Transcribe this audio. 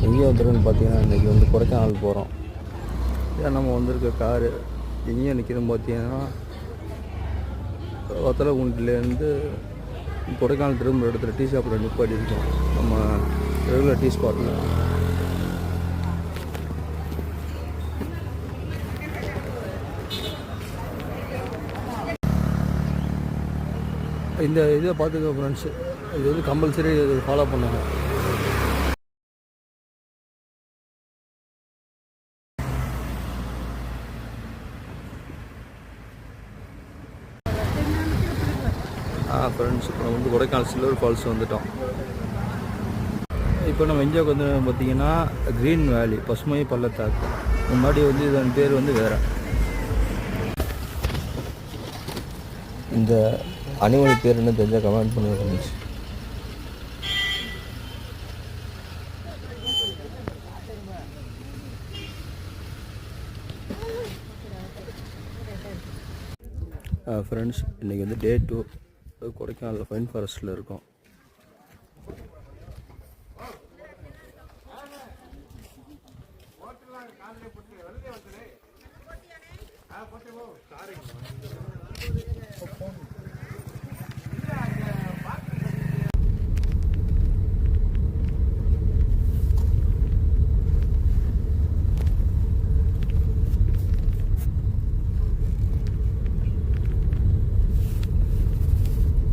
எங்கே வந்துருக்குன்னு பார்த்தீங்கன்னா இன்றைக்கி வந்து கொடைக்கானல் போகிறோம். ஏன் நம்ம வந்திருக்க காரு எங்கேயும் நிற்கிறோம் பார்த்தீங்கன்னா வத்தலகுண்டுலேருந்து கொடைக்கானல் திரும்ப இடத்துல டீ ஷாப்பில் நிப்பாட்டி இருக்கோம். நம்ம ரெகுலர் டீ ஸ்பாட்டில். இந்த இதை பார்த்துக்க ஃப்ரெண்ட்ஸு, இது வந்து கம்பல்சரி இது ஃபாலோ பண்ணுங்க. ஃப்ரெண்ட்ஸ், இப்போ வந்து கொடைக்கானல் சில்வர் ஃபால்ஸ் வந்துட்டோம். இப்போ நம்ம எங்கே வந்து பார்த்திங்கன்னா க்ரீன் வேலி, பசுமை பள்ளத்தாக்கு. முன்னாடி வந்து இதன் பேர் வந்து வேறு. இந்த அனிமல் பேர் என்ன தெரிஞ்சால் கமெண்ட் பண்ணுங்க ஃப்ரெண்ட்ஸ். ஃப்ரெண்ட்ஸ், இன்றைக்கி வந்து டே 2 கொடைக்கானல் ஃபைன் ஃபாரஸ்ட்டில் இருக்கோம்.